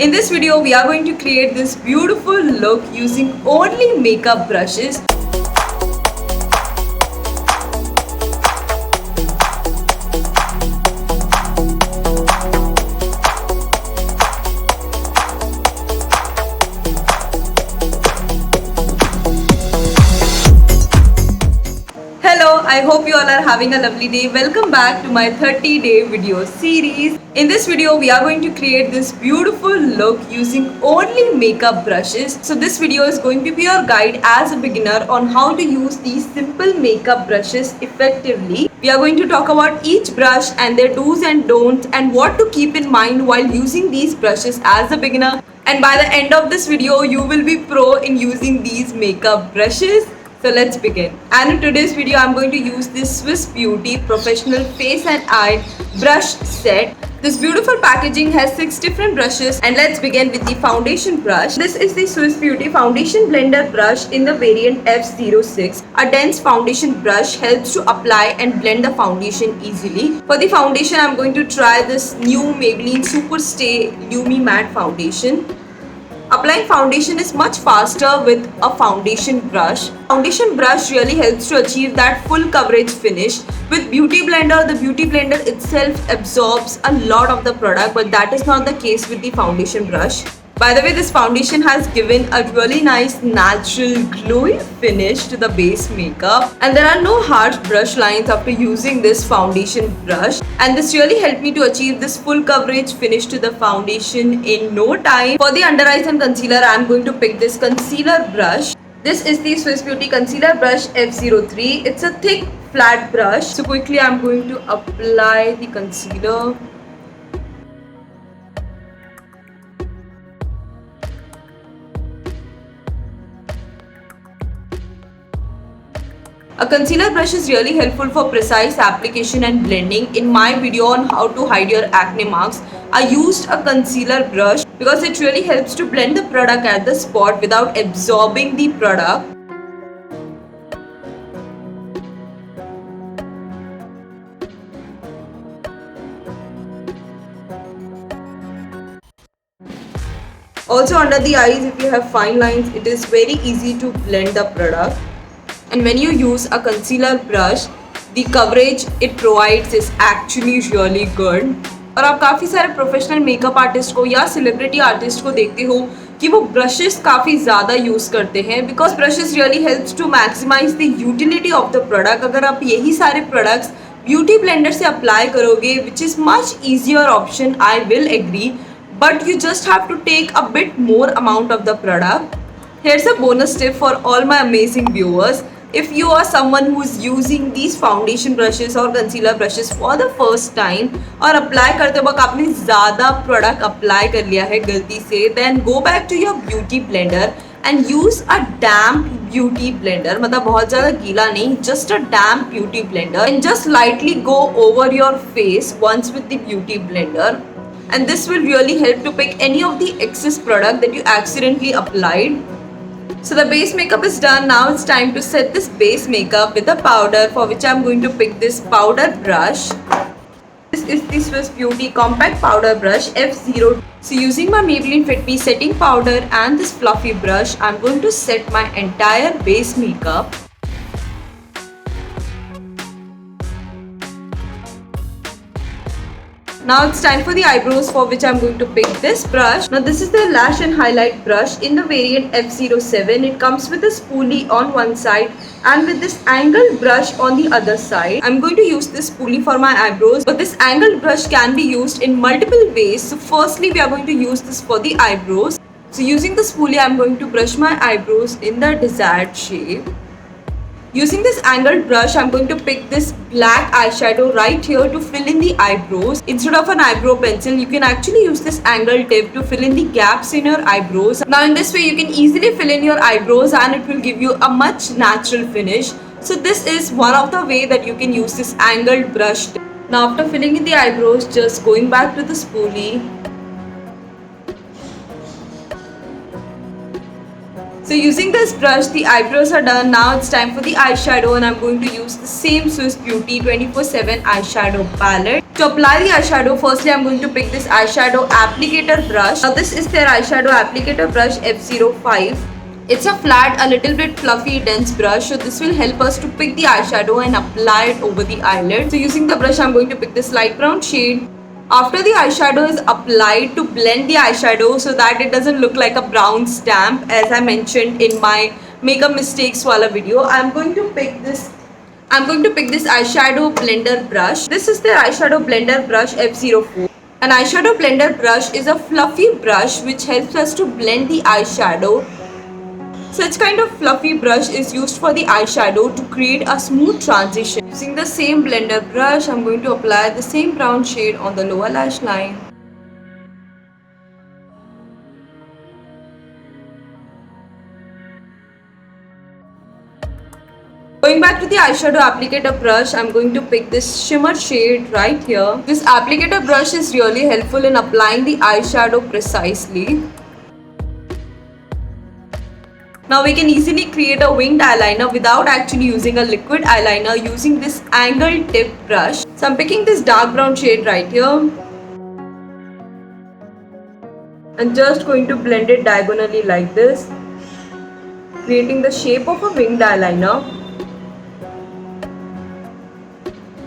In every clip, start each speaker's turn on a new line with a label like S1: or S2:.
S1: In this video, we are going to create this beautiful look using only makeup brushes. I hope you all are having a lovely day. Welcome back to my 30-day video series. In this video, we are going to create this beautiful look using only makeup brushes. So this video is going to be your guide as a beginner on how to use these simple makeup brushes effectively. We are going to talk about each brush and their do's and don'ts and what to keep in mind while using these brushes as a beginner. And by the end of this video, you will be pro in using these makeup brushes. So let's begin. And in today's video, I'm going to use this Swiss Beauty Professional Face and Eye Brush Set. This beautiful packaging has 6 different brushes, and let's begin with the foundation brush. This is the Swiss Beauty Foundation Blender brush in the variant F06. A dense foundation brush helps to apply and blend the foundation easily. For the foundation, I'm going to try this new Maybelline Super Stay Lumi Matte Foundation. Applying foundation is much faster with a foundation brush. Foundation brush really helps to achieve that full coverage finish. With Beauty Blender, the Beauty Blender itself absorbs a lot of the product, but that is not the case with the foundation brush. By the way, this foundation has given a really nice natural glowy finish to the base makeup, and there are no harsh brush lines after using this foundation brush, and this really helped me to achieve this full coverage finish to the foundation in no time. For the under eyes and concealer, I am going to pick this concealer brush. This is the Swiss Beauty Concealer Brush F03. It's a thick flat brush. So quickly I am going to apply the concealer. A concealer brush is really helpful for precise application and blending. In my video on how to hide your acne marks, I used a concealer brush because it really helps to blend the product at the spot without absorbing the product. Also under the eyes, if you have fine lines, it is very easy to blend the product. And when you use a concealer brush, the coverage it provides is actually really good. और आप काफ़ी सारे professional makeup artist को या celebrity artist को देखते हो कि वो ब्रशेस काफ़ी ज़्यादा यूज़ करते हैं because brushes really helps to maximise the utility of the product. अगर आप यही सारे प्रोडक्ट्स ब्यूटी ब्लेंडर से अप्लाई करोगे, which is much easier option, I will agree, but you just have to take a bit more amount of the product. Here's a bonus tip for all my amazing viewers. If you are someone who is using these foundation brushes or concealer brushes for the first time और apply करते वक्त आपने ज़्यादा product apply कर लिया है गलती से, then go back to your beauty blender and use a damp beauty blender. मतलब बहुत ज़्यादा गीला नहीं, just a damp beauty blender, and just lightly go over your face once with the beauty blender. And this will really help to pick any of the excess product that you accidentally applied. So the base makeup is done. Now it's time to set this base makeup with a powder, for which I'm going to pick this powder brush. This is the Swiss Beauty Compact Powder Brush F0. So using my Maybelline Fit Me setting powder and this fluffy brush, I'm going to set my entire base makeup. Now it's time for the eyebrows, for which I'm going to pick this brush. Now this is the lash and highlight brush in the variant F07. It comes with a spoolie on one side and with this angled brush on the other side. I'm going to use this spoolie for my eyebrows, but this angled brush can be used in multiple ways. So firstly, we are going to use this for the eyebrows. So using the spoolie, I'm going to brush my eyebrows in the desired shape. Using this angled brush, I'm going to pick this black eyeshadow right here to fill in the eyebrows. Instead of an eyebrow pencil, you can actually use this angled tip to fill in the gaps in your eyebrows. Now in this way, you can easily fill in your eyebrows and it will give you a much natural finish. So this is one of the way that you can use this angled brush. Now after filling in the eyebrows, just going back to the spoolie. So using this brush, the eyebrows are done. Now it's time for the eyeshadow, and I'm going to use the same Swiss Beauty 24/7 eyeshadow palette. To apply the eyeshadow, firstly I'm going to pick this eyeshadow applicator brush. Now this is their eyeshadow applicator brush F05. It's a flat, a little bit fluffy, dense brush. So this will help us to pick the eyeshadow and apply it over the eyelid. So using the brush, I'm going to pick this light brown shade. After the eyeshadow is applied, to blend the eyeshadow so that it doesn't look like a brown stamp, as I mentioned in my makeup mistakes wala video, I'm going to pick this eyeshadow blender brush. This is the eyeshadow blender brush F04. An eyeshadow blender brush is a fluffy brush which helps us to blend the eyeshadow. Such kind of fluffy brush is used for the eyeshadow to create a smooth transition. Using the same blender brush, I'm going to apply the same brown shade on the lower lash line. Going back to the eyeshadow applicator brush, I'm going to pick this shimmer shade right here. This applicator brush is really helpful in applying the eyeshadow precisely. Now we can easily create a winged eyeliner without actually using a liquid eyeliner using this angled tip brush. So I'm picking this dark brown shade right here. And just going to blend it diagonally like this, creating the shape of a winged eyeliner.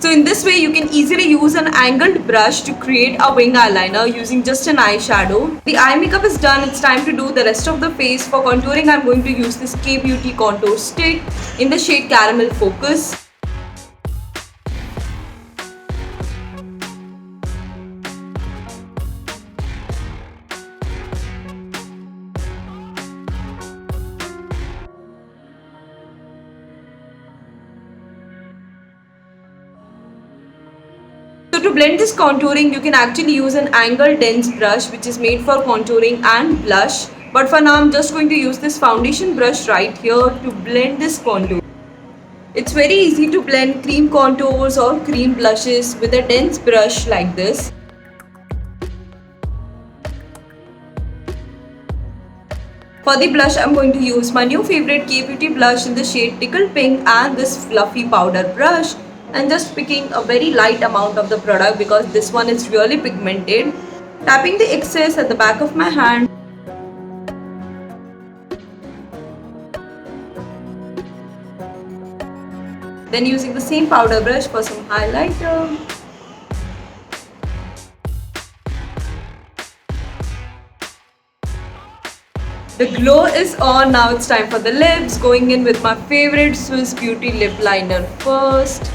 S1: So in this way, you can easily use an angled brush to create a wing eyeliner using just an eyeshadow. The eye makeup is done. It's time to do the rest of the face. For contouring, I'm going to use this K-Beauty contour stick in the shade Caramel Focus. So to blend this contouring, you can actually use an angled dense brush which is made for contouring and blush. But for now, I'm just going to use this foundation brush right here to blend this contour. It's very easy to blend cream contours or cream blushes with a dense brush like this. For the blush, I'm going to use my new favorite K-Beauty blush in the shade Tickle Pink and this fluffy powder brush. And just picking a very light amount of the product because this one is really pigmented. Tapping the excess at the back of my hand. Then using the same powder brush for some highlighter. The glow is on. Now it's time for the lips. Going in with my favorite Swiss Beauty lip liner first.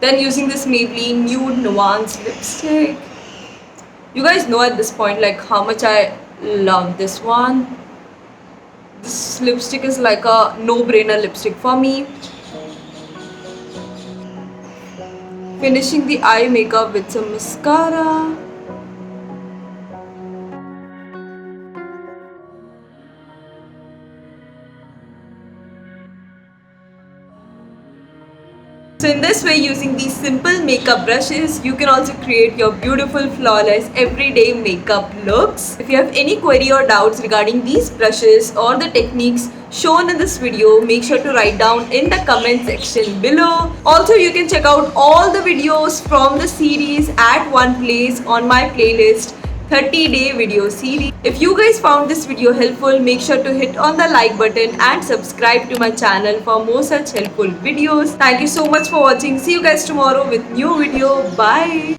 S1: Then using this Maybelline Nude Nuance lipstick. You guys know at this point like how much I love this one. This lipstick is like a no-brainer lipstick for me. Finishing the eye makeup with some mascara. So in this way, using these simple makeup brushes, you can also create your beautiful, flawless, everyday makeup looks. If you have any query or doubts regarding these brushes or the techniques shown in this video, make sure to write down in the comment section below. Also, you can check out all the videos from the series at one place on my playlist 30-day video series. If you guys found this video helpful, make sure to hit on the like button and subscribe to my channel for more such helpful videos. Thank you so much for watching. See you guys tomorrow with new video. Bye.